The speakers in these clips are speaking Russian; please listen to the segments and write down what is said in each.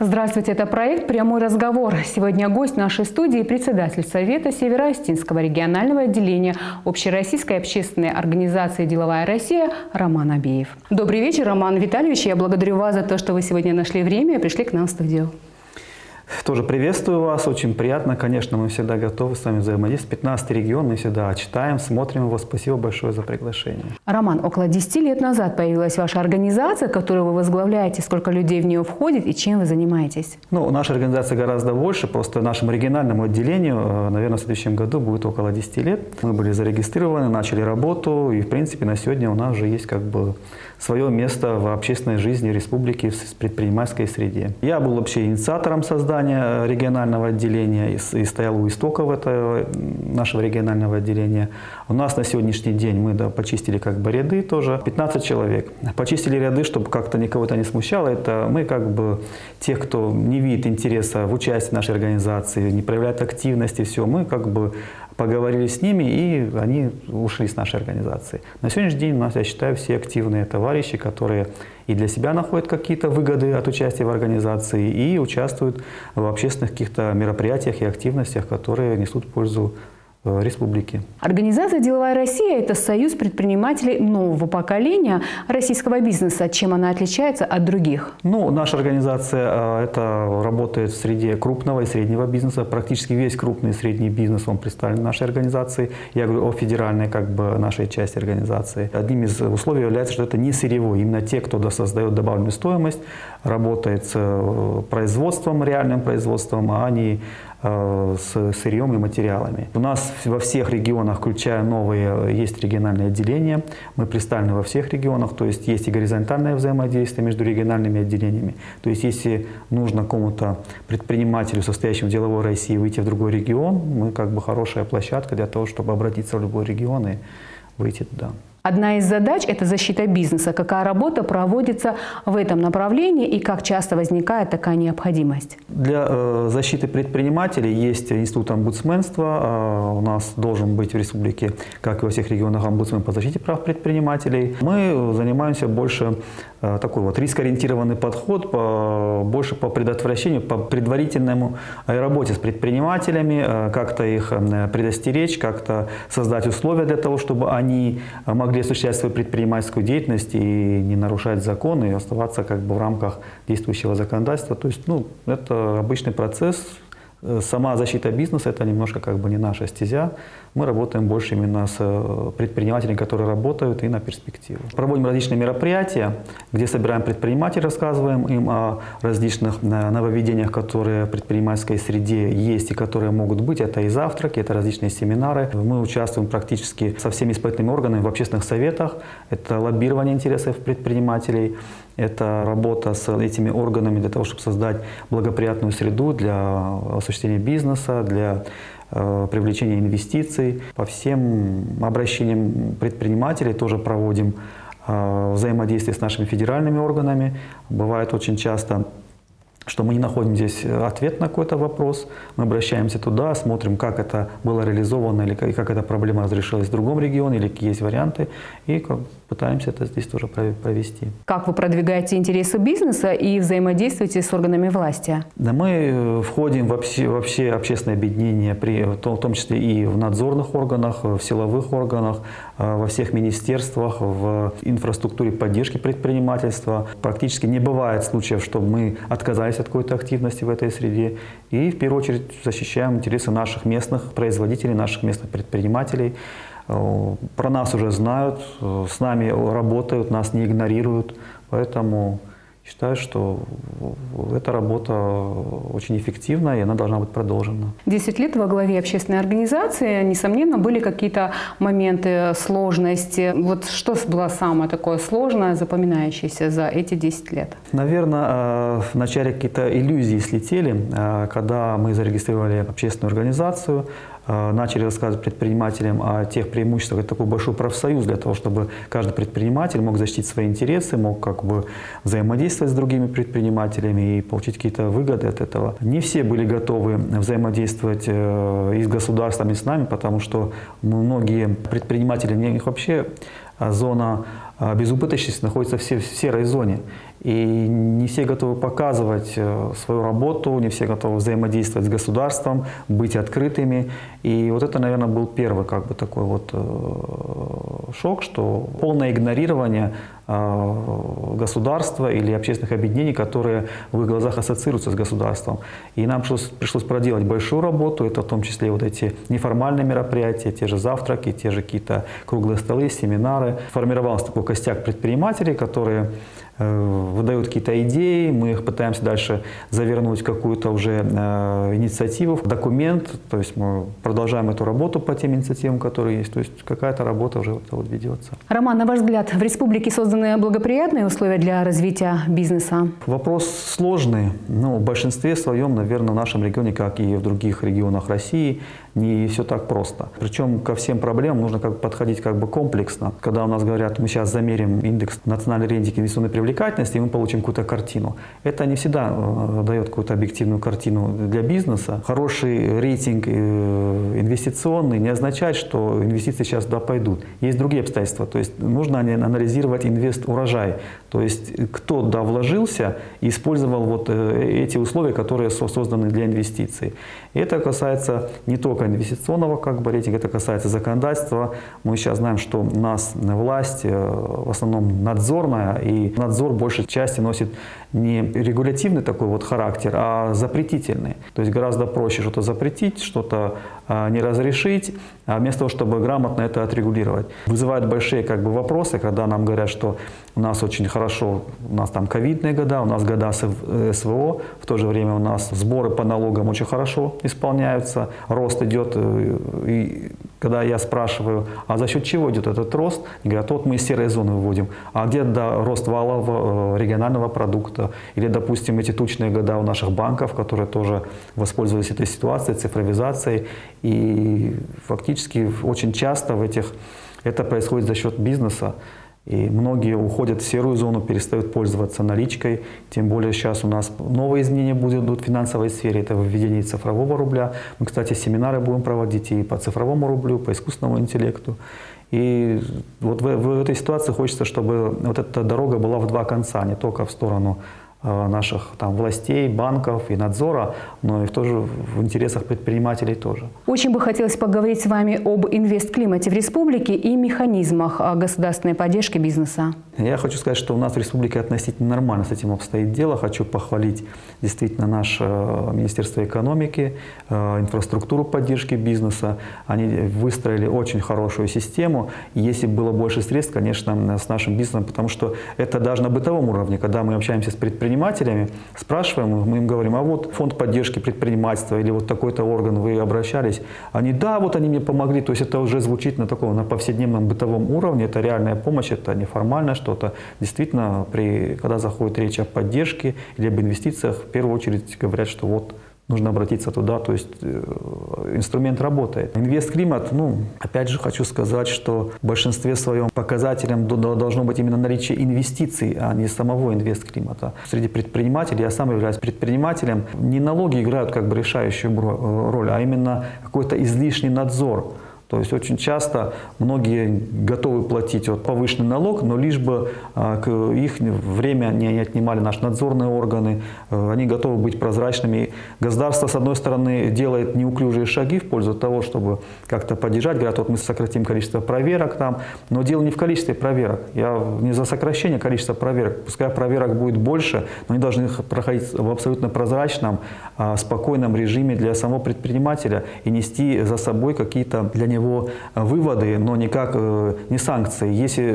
Здравствуйте, это проект «Прямой разговор». Сегодня гость нашей студии – председатель Совета Северо-Остинского регионального отделения Общероссийской общественной организации «Деловая Россия» Роман Абеев. Добрый вечер, Роман Витальевич. Я благодарю вас за то, что вы сегодня нашли время и пришли к нам в студию. Тоже приветствую вас, очень приятно, конечно, мы всегда готовы с вами взаимодействовать. 15 регион, мы всегда читаем, смотрим его. Спасибо большое за приглашение. Роман, около 10 лет назад появилась ваша организация, которую вы возглавляете. Сколько людей в нее входит и чем вы занимаетесь? Наша организация гораздо больше, просто нашему региональному отделению, наверное, в следующем году будет около 10 лет. Мы были зарегистрированы, начали работу, и, в принципе, на сегодня у нас уже есть свое место в общественной жизни республики, в предпринимательской среде. Я был вообще инициатором создания регионального отделения и стоял у истоков нашего регионального отделения. У нас на сегодняшний день мы почистили ряды тоже, 15 человек. Почистили ряды, чтобы как-то никого-то не смущало. Это мы тех, кто не видит интереса в участии в нашей организации, не проявляет активности, все, мы поговорили с ними, и они ушли с нашей организации. На сегодняшний день у нас, я считаю, все активные товарищи, которые и для себя находят какие-то выгоды от участия в организации, и участвуют в общественных каких-то мероприятиях и активностях, которые несут пользу республики. Организация «Деловая Россия» – это союз предпринимателей нового поколения российского бизнеса. Чем она отличается от других? Наша организация работает в среде крупного и среднего бизнеса. Практически весь крупный и средний бизнес он представлен в нашей организации. Я говорю о федеральной нашей части организации. Одним из условий является, что это не сырьевой. Именно те, кто создает добавленную стоимость, работает с производством, реальным производством, а не с сырьем и материалами. У нас во всех регионах, включая новые, есть региональные отделения. Мы представлены во всех регионах, то есть есть и горизонтальное взаимодействие между региональными отделениями. То есть если нужно кому-то предпринимателю, состоящему в деловой России, выйти в другой регион, мы хорошая площадка для того, чтобы обратиться в любой регион и выйти туда. Одна из задач – это защита бизнеса. Какая работа проводится в этом направлении и как часто возникает такая необходимость? Для защиты предпринимателей есть институт омбудсменства. У нас должен быть в республике, как и во всех регионах, омбудсмен по защите прав предпринимателей. Мы занимаемся больше такой рискоориентированный подход, больше по предотвращению, по предварительному работе с предпринимателями, как-то их предостеречь, как-то создать условия для того, чтобы они могли осуществлять свою предпринимательскую деятельность и не нарушать законы, и оставаться в рамках действующего законодательства. То есть, это обычный процесс. Сама защита бизнеса – это немножко не наша стезя. Мы работаем больше именно с предпринимателями, которые работают, и на перспективу. Проводим различные мероприятия, где собираем предпринимателей, рассказываем им о различных нововведениях, которые в предпринимательской среде есть и которые могут быть. Это и завтраки, это различные семинары. Мы участвуем практически со всеми исполнительными органами в общественных советах. Это лоббирование интересов предпринимателей. Это работа с этими органами для того, чтобы создать благоприятную среду для осуществления бизнеса, для привлечения инвестиций. По всем обращениям предпринимателей тоже проводим взаимодействие с нашими федеральными органами. Бывает очень часто, что мы не находим здесь ответ на какой-то вопрос, мы обращаемся туда, смотрим, как это было реализовано, или как эта проблема разрешилась в другом регионе, или какие есть варианты, и пытаемся это здесь тоже провести. Как вы продвигаете интересы бизнеса и взаимодействуете с органами власти? Мы входим во все общественные объединения, в том числе и в надзорных органах, в силовых органах, во всех министерствах, в инфраструктуре поддержки предпринимательства. Практически не бывает случаев, чтобы мы отказались от какой-то активности в этой среде. И в первую очередь защищаем интересы наших местных производителей, наших местных предпринимателей. Про нас уже знают, с нами работают, нас не игнорируют. Поэтому считаю, что эта работа очень эффективна, и она должна быть продолжена. 10 лет во главе общественной организации, несомненно, были какие-то моменты сложности. Что было самое такое сложное, запоминающееся за эти 10 лет? Наверное, вначале какие-то иллюзии слетели, когда мы зарегистрировали общественную организацию, начали рассказывать предпринимателям о тех преимуществах. Это такой большой профсоюз для того, чтобы каждый предприниматель мог защитить свои интересы, мог взаимодействовать с другими предпринимателями и получить какие-то выгоды от этого. Не все были готовы взаимодействовать и с государством, и с нами, потому что многие предприниматели, у них вообще зона безубыточности находится в серой зоне. И не все готовы показывать свою работу, не все готовы взаимодействовать с государством, быть открытыми. И вот это, наверное, был первый как бы такой вот шок, что полное игнорирование государства или общественных объединений, которые в их глазах ассоциируются с государством. И нам пришлось проделать большую работу, это в том числе вот эти неформальные мероприятия, те же завтраки, те же какие-то круглые столы, семинары. Формировался такой костяк предпринимателей, которые выдают какие-то идеи, мы их пытаемся дальше завернуть в какую-то уже инициативу, в документ, то есть мы продолжаем эту работу по тем инициативам, которые есть, то есть какая-то работа уже вот ведется. Роман, на ваш взгляд, в республике созданы благоприятные условия для развития бизнеса? Вопрос сложный, но в большинстве своем, наверное, в нашем регионе, как и в других регионах России, не все так просто. Причем ко всем проблемам нужно подходить комплексно. Когда у нас говорят, мы сейчас замерим индекс, национальный рейтинг инвестиционной привлекательности, и мы получим какую-то картину. Это не всегда дает какую-то объективную картину для бизнеса. Хороший рейтинг инвестиционный не означает, что инвестиции сейчас туда пойдут. Есть другие обстоятельства. То есть нужно анализировать инвест-урожай. То есть кто туда вложился и использовал вот эти условия, которые созданы для инвестиций. И это касается не только инвестиционного рейтинга, это касается законодательства. Мы сейчас знаем, что у нас власть в основном надзорная, и надзор большей части носит не регулятивный такой вот характер, а запретительный. То есть гораздо проще что-то запретить, что-то не разрешить, вместо того, чтобы грамотно это отрегулировать. Вызывает большие вопросы, когда нам говорят, что у нас очень хорошо, у нас там ковидные года, у нас года СВО, в то же время у нас сборы по налогам очень хорошо исполняются, рост идет. И когда я спрашиваю, а за счет чего идет этот рост, они говорят, вот мы из серой зоны выводим, а где рост валового регионального продукта, или, допустим, эти тучные года у наших банков, которые тоже воспользовались этой ситуацией, цифровизацией, и фактически очень часто это происходит за счет бизнеса. И многие уходят в серую зону, перестают пользоваться наличкой. Тем более сейчас у нас новые изменения будут в финансовой сфере. Это введение цифрового рубля. Мы, кстати, семинары будем проводить и по цифровому рублю, по искусственному интеллекту. И вот в этой ситуации хочется, чтобы вот эта дорога была в два конца, не только в сторону наших властей, банков и надзора, но и тоже в интересах предпринимателей тоже. Очень бы хотелось поговорить с вами об инвестклимате в республике и механизмах государственной поддержки бизнеса. Я хочу сказать, что у нас в республике относительно нормально с этим обстоит дело. Хочу похвалить действительно наше Министерство экономики, инфраструктуру поддержки бизнеса. Они выстроили очень хорошую систему. Если было больше средств, конечно, с нашим бизнесом, потому что это даже на бытовом уровне, когда мы общаемся с предпринимателями, спрашиваем, мы им говорим, а вот фонд поддержки предпринимательства или вот такой-то орган, вы обращались? Они, да, вот они мне помогли. То есть это уже звучит на повседневном бытовом уровне, это реальная помощь, это неформальная что-то. Действительно, когда заходит речь о поддержке или об инвестициях, в первую очередь говорят, что вот нужно обратиться туда, то есть инструмент работает. Инвестклимат, опять же хочу сказать, что в большинстве своем показателем должно быть именно наличие инвестиций, а не самого инвестклимата. Среди предпринимателей, я сам являюсь предпринимателем, не налоги играют решающую роль, а именно какой-то излишний надзор. То есть очень часто многие готовы платить повышенный налог, но лишь бы их время не отнимали наши надзорные органы, они готовы быть прозрачными. Государство, с одной стороны, делает неуклюжие шаги в пользу того, чтобы как-то поддержать. Говорят, вот мы сократим количество проверок там, но дело не в количестве проверок. Я не за сокращение количества проверок. Пускай проверок будет больше, но они должны проходить в абсолютно прозрачном, спокойном режиме для самого предпринимателя и нести за собой какие-то для него выводы, но никак не санкции. Если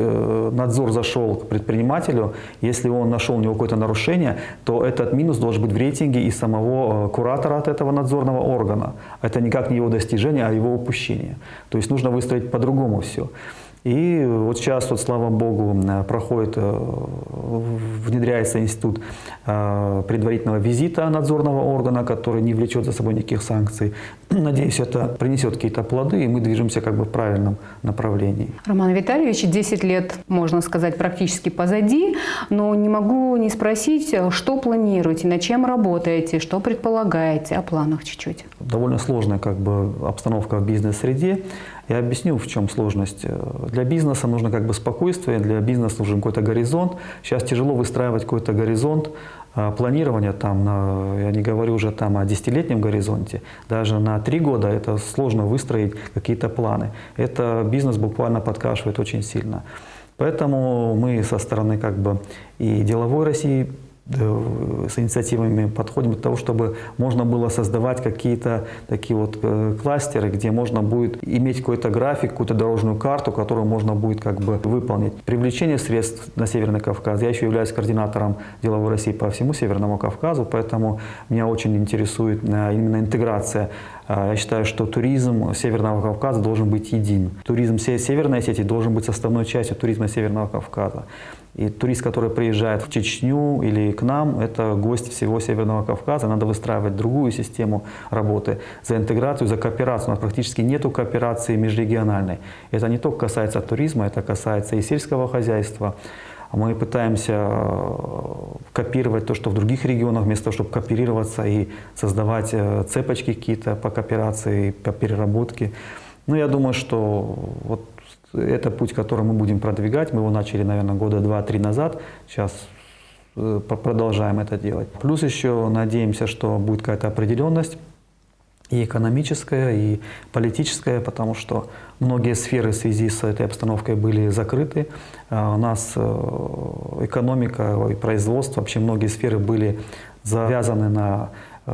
надзор зашел к предпринимателю, если он нашел у него какое-то нарушение, то этот минус должен быть в рейтинге и самого куратора от этого надзорного органа. Это никак не его достижение, а его упущение. То есть нужно выстроить по-другому все. И вот сейчас, слава богу, внедряется институт предварительного визита надзорного органа, который не влечет за собой никаких санкций. Надеюсь, это принесет какие-то плоды, и мы движемся как бы в правильном направлении. Роман Витальевич, 10 лет, можно сказать, практически позади, но не могу не спросить, что планируете, над чем работаете, что предполагаете, о планах чуть-чуть. Довольно сложная как бы обстановка в бизнес-среде. Я объясню, в чем сложность. Для бизнеса нужно как бы спокойствие, для бизнеса нужен какой-то горизонт. Сейчас тяжело выстраивать какой-то горизонт планирования, я не говорю уже там о 10-летнем горизонте, даже на 3 года это сложно выстроить какие-то планы. Это бизнес буквально подкашивает очень сильно. Поэтому мы со стороны как бы и деловой России с инициативами подходим к тому, чтобы можно было создавать какие-то такие вот кластеры, где можно будет иметь какой-то график, какую-то дорожную карту, которую можно будет как бы выполнить. Привлечение средств на Северный Кавказ. Я еще являюсь координатором деловой России по всему Северному Кавказу, поэтому меня очень интересует именно интеграция. Я считаю, что туризм Северного Кавказа должен быть един. Туризм Северной Осетии должен быть составной частью туризма Северного Кавказа. И турист, который приезжает в Чечню или к нам, это гость всего Северного Кавказа. Надо выстраивать другую систему работы за интеграцию, за кооперацию. У нас практически нет кооперации межрегиональной. Это не только касается туризма, это касается и сельского хозяйства. Мы пытаемся копировать то, что в других регионах, вместо того, чтобы кооперироваться и создавать цепочки какие-то по кооперации, по переработке. Но я думаю, что вот это путь, который мы будем продвигать. Мы его начали, наверное, года 2-3 назад. Сейчас продолжаем это делать. Плюс еще надеемся, что будет какая-то определенность и экономическая, и политическая, потому что многие сферы в связи с этой обстановкой были закрыты. У нас экономика и производство, вообще многие сферы были завязаны на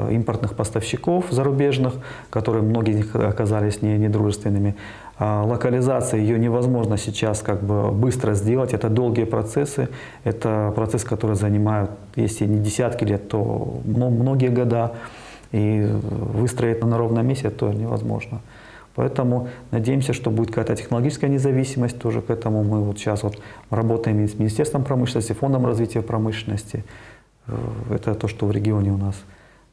импортных поставщиков зарубежных, которые многие из них оказались недружественными. Локализация, ее невозможно сейчас как бы быстро сделать. Это долгие процессы. Это процесс, который занимает, если не десятки лет, то многие года. И выстроить на ровном месте то невозможно. Поэтому надеемся, что будет какая-то технологическая независимость. Тоже к этому мы вот сейчас вот работаем и с Министерством промышленности, Фондом развития промышленности. Это то, что в регионе у нас.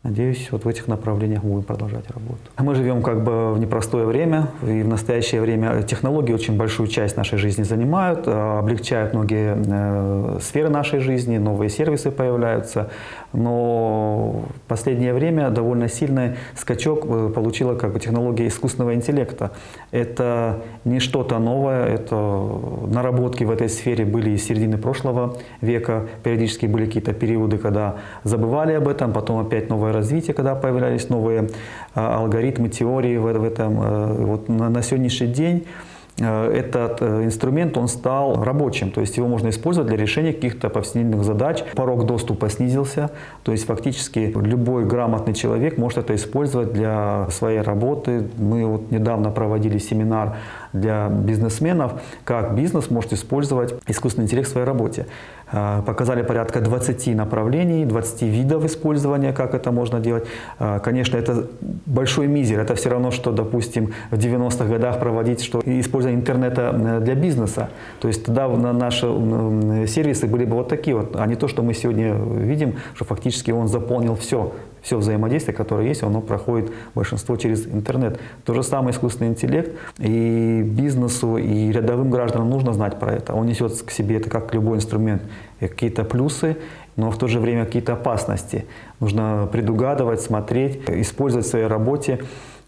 Надеюсь, вот в этих направлениях мы будем продолжать работу. Мы живем как бы в непростое время, и в настоящее время технологии очень большую часть нашей жизни занимают, облегчают многие сферы нашей жизни, новые сервисы появляются. Но в последнее время довольно сильный скачок получила как бы технология искусственного интеллекта. Это не что-то новое, это наработки в этой сфере были из середины прошлого века. Периодически были какие-то периоды, когда забывали об этом, потом опять новое развитие, когда появлялись новые алгоритмы, теории в этом. Вот на сегодняшний день этот инструмент, он стал рабочим, то есть его можно использовать для решения каких-то повседневных задач. Порог доступа снизился, то есть фактически любой грамотный человек может это использовать для своей работы. Мы вот недавно проводили семинар для бизнесменов, как бизнес может использовать искусственный интеллект в своей работе. Показали порядка 20 направлений, 20 видов использования, как это можно делать. Конечно, это большой мизер. Это все равно, что, допустим, в 90-х годах проводить использование интернета для бизнеса. То есть тогда наши сервисы были бы вот такие вот, а не то, что мы сегодня видим, что фактически он заполнил все. Все взаимодействие, которое есть, оно проходит большинство через интернет. То же самое искусственный интеллект. И бизнесу, и рядовым гражданам нужно знать про это. Он несет к себе, это как любой инструмент, какие-то плюсы, но в то же время какие-то опасности. Нужно предугадывать, смотреть, использовать в своей работе.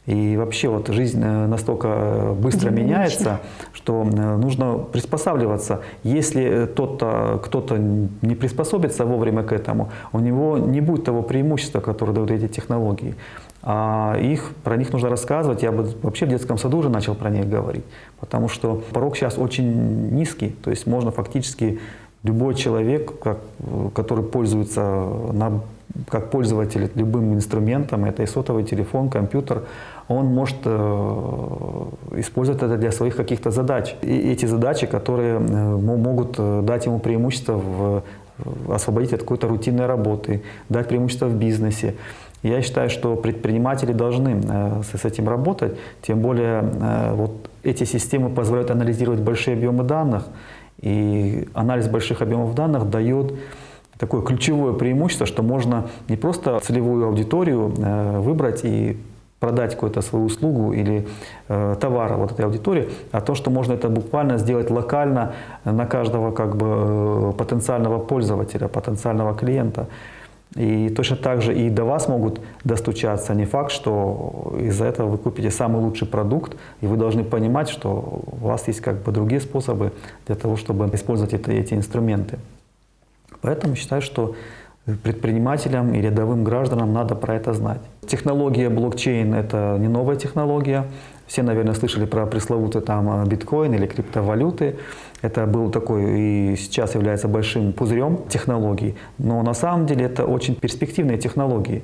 И вообще вот жизнь настолько быстро меняется, что нужно приспосабливаться. Если кто-то не приспособится вовремя к этому, у него не будет того преимущества, которое дают эти технологии. А про них нужно рассказывать. Я бы вообще в детском саду уже начал про них говорить. Потому что порог сейчас очень низкий. То есть можно фактически любой человек, который пользуется как пользователь любым инструментом, это и сотовый телефон, компьютер, он может использовать это для своих каких-то задач. И эти задачи, которые могут дать ему преимущество освободить от какой-то рутинной работы, дать преимущество в бизнесе. Я считаю, что предприниматели должны с этим работать, тем более вот эти системы позволяют анализировать большие объемы данных, и анализ больших объемов данных дает такое ключевое преимущество, что можно не просто целевую аудиторию выбрать и продать какую-то свою услугу или товар вот этой аудитории, а то, что можно это буквально сделать локально на каждого как бы потенциального пользователя, потенциального клиента. И точно так же и до вас могут достучаться. Не факт, что из-за этого вы купите самый лучший продукт, и вы должны понимать, что у вас есть как бы другие способы для того, чтобы использовать эти инструменты. Поэтому считаю, что предпринимателям и рядовым гражданам надо про это знать. Технология блокчейн – это не новая технология. Все, наверное, слышали про пресловутый там биткоин или криптовалюты. Это был такой и сейчас является большим пузырем технологий. Но на самом деле это очень перспективные технологии.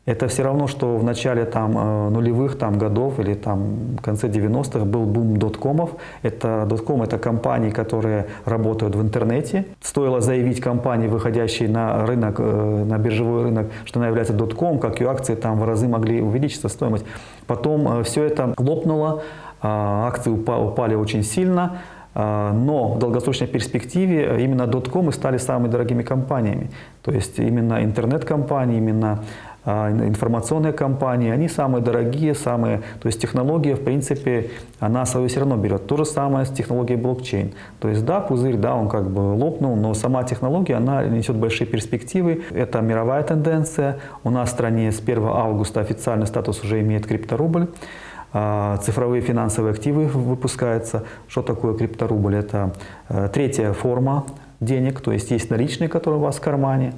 Это все равно, что в начале нулевых годов или в конце 90-х был бум доткомов. Дотком – это компании, которые работают в интернете. Стоило заявить компании, выходящей на рынок, на биржевой рынок, что она является дотком, как ее акции в разы могли увеличиться стоимость. Потом все это лопнуло, акции упали очень сильно. Но в долгосрочной перспективе именно доткомы стали самыми дорогими компаниями. То есть именно интернет-компании, именно информационные компании, они самые дорогие, то есть технология, в принципе, она свое все равно берет. То же самое с технологией блокчейн. То есть да, пузырь, да, он как бы лопнул, но сама технология, она несет большие перспективы. Это мировая тенденция. У нас в стране с 1 августа официальный статус уже имеет крипторубль. Цифровые финансовые активы выпускаются. Что такое крипторубль? Это третья форма денег, то есть есть наличные, которые у вас в кармане,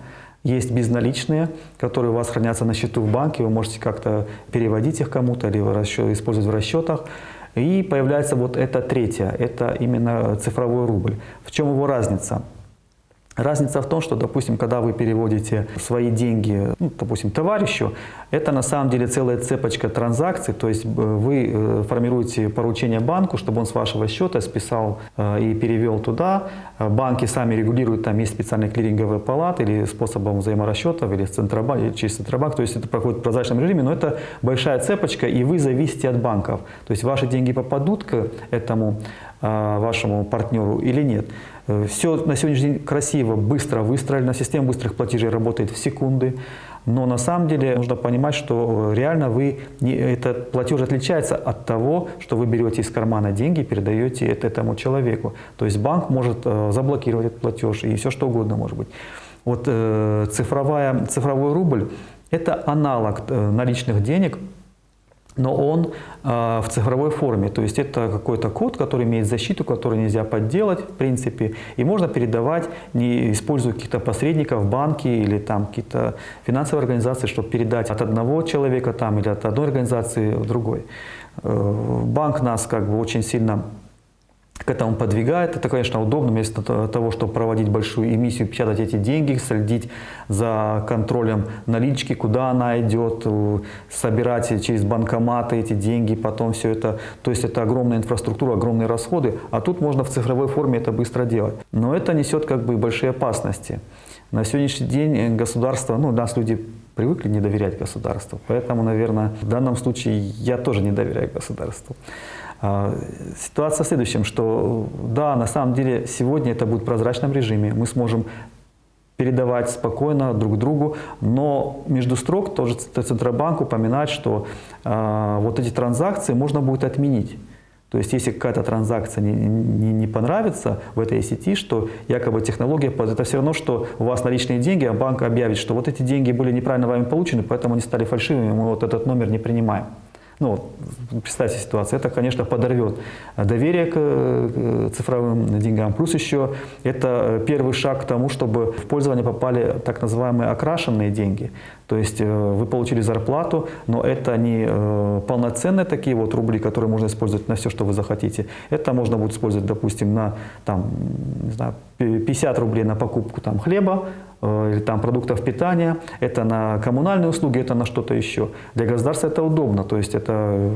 есть безналичные, которые у вас хранятся на счету в банке, вы можете как-то переводить их кому-то или использовать в расчетах. И появляется вот это третье, это именно цифровой рубль. В чем его разница? Разница в том, что, допустим, когда вы переводите свои деньги, допустим, товарищу, это на самом деле целая цепочка транзакций, то есть вы формируете поручение банку, чтобы он с вашего счета списал и перевел туда. Банки сами регулируют, там есть специальные клиринговые палаты или способом взаиморасчетов, или через Центробанк, то есть это проходит в прозрачном режиме, но это большая цепочка, и вы зависите от банков. То есть ваши деньги попадут к этому вашему партнеру или нет. Все на сегодняшний день красиво, быстро выстроено, система быстрых платежей работает в секунды, но на самом деле нужно понимать, что реально этот платеж отличается от того, что вы берете из кармана деньги и передаете этому человеку. То есть банк может заблокировать этот платеж и все что угодно может быть. Вот цифровой рубль – это аналог наличных денег, но он в цифровой форме. То есть это какой-то код, который имеет защиту, который нельзя подделать, в принципе. И можно передавать, не используя каких-то посредников, банки или какие-то финансовые организации, чтобы передать от одного человека или от одной организации в другой. Банк нас очень сильно к этому подвигает. Это, конечно, удобно, вместо того, чтобы проводить большую эмиссию, печатать эти деньги, следить за контролем налички, куда она идет, собирать через банкоматы эти деньги, потом все это. То есть это огромная инфраструктура, огромные расходы, а тут можно в цифровой форме это быстро делать. Но это несет большие опасности. На сегодняшний день государство, нас люди привыкли не доверять государству, поэтому, наверное, в данном случае я тоже не доверяю государству. Ситуация в следующем, что да, на самом деле сегодня это будет в прозрачном режиме, мы сможем передавать спокойно друг другу, но между строк тоже Центробанк упоминает, что вот эти транзакции можно будет отменить. То есть если какая-то транзакция не понравится в этой сети, что якобы технология, это все равно, что у вас наличные деньги, а банк объявит, что вот эти деньги были неправильно вами получены, поэтому они стали фальшивыми, мы вот этот номер не принимаем. Представьте ситуацию, это, конечно, подорвет доверие к цифровым деньгам. Плюс еще это первый шаг к тому, чтобы в пользование попали так называемые окрашенные деньги. То есть вы получили зарплату, но это не полноценные такие рубли, которые можно использовать на все, что вы захотите. Это можно будет использовать, допустим, на 50 рублей на покупку хлеба, или продуктов питания, это на коммунальные услуги, это на что-то еще. Для государства это удобно, то есть это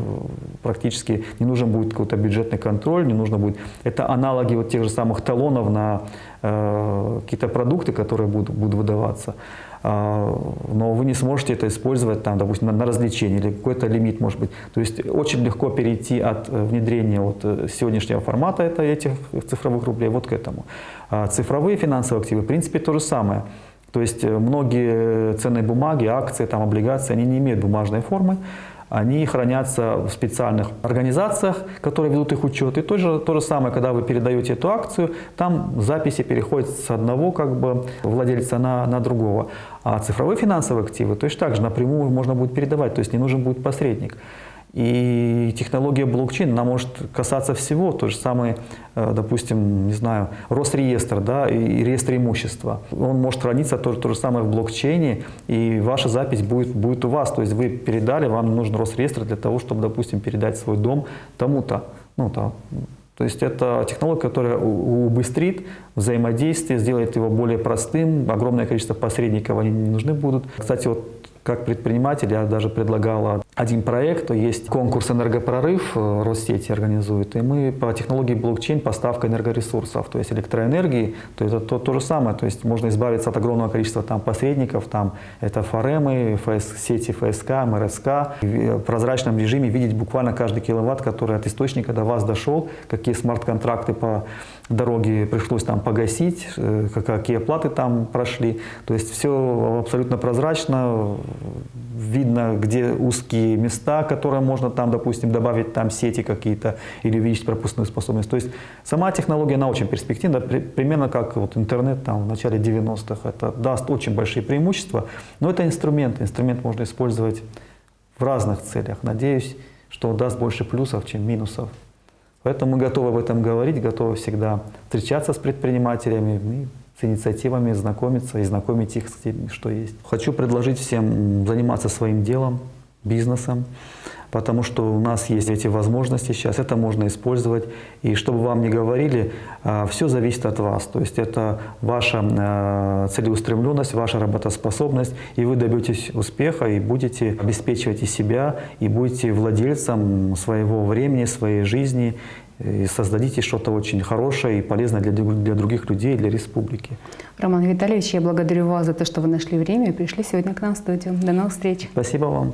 практически не нужен будет какой-то бюджетный контроль, не нужно будет. Это аналоги тех же самых талонов на какие-то продукты, которые будут выдаваться. Но вы не сможете это использовать, допустим, на развлечение или какой-то лимит может быть. То есть очень легко перейти от внедрения сегодняшнего формата этих цифровых рублей к этому. Цифровые финансовые активы, в принципе, то же самое. То есть многие ценные бумаги, акции, облигации, они не имеют бумажной формы. они хранятся в специальных организациях, которые ведут их учет. И то же самое, когда вы передаете эту акцию, там записи переходят с одного владельца на другого. А цифровые финансовые активы точно так же напрямую можно будет передавать, то есть не нужен будет посредник. И технология блокчейн, она может касаться всего. То же самое, допустим, не знаю, Росреестр, да, и реестр имущества. Он может храниться то же самое в блокчейне, и ваша запись будет у вас. То есть вы передали, вам нужен Росреестр для того, чтобы, допустим, передать свой дом тому-то. То есть это технология, которая убыстрит взаимодействие, сделает его более простым. Огромное количество посредников они не нужны будут. Кстати, вот как предприниматель я даже предлагал один проект. Есть конкурс «Энергопрорыв», Россети организует. И мы по технологии блокчейн поставка энергоресурсов, то есть электроэнергии, то это то же самое. То есть можно избавиться от огромного количества посредников. Это ФРМы, сети ФСК, МРСК. В прозрачном режиме видеть буквально каждый киловатт, который от источника до вас дошел, какие смарт-контракты по дороге пришлось погасить, какие оплаты там прошли. То есть все абсолютно прозрачно. Видно, где узкие места, которые можно допустим, добавить сети какие-то или увеличить пропускную способность. То есть сама технология, она очень перспективна, примерно как интернет в начале 90-х. Это даст очень большие преимущества, но это инструмент. Инструмент можно использовать в разных целях. Надеюсь, что он даст больше плюсов, чем минусов. Поэтому мы готовы об этом говорить, готовы всегда встречаться с предпринимателями, с инициативами, знакомиться и знакомить их с тем, что есть. Хочу предложить всем заниматься своим делом, бизнесом, потому что у нас есть эти возможности сейчас, это можно использовать. И чтобы вам не говорили, все зависит от вас. То есть это ваша целеустремленность, ваша работоспособность, и вы добьетесь успеха, и будете обеспечивать и себя, и будете владельцем своего времени, своей жизни, и создадите что-то очень хорошее и полезное для других людей, для республики. Роман Витальевич, я благодарю вас за то, что вы нашли время и пришли сегодня к нам в студию. До новых встреч. Спасибо вам.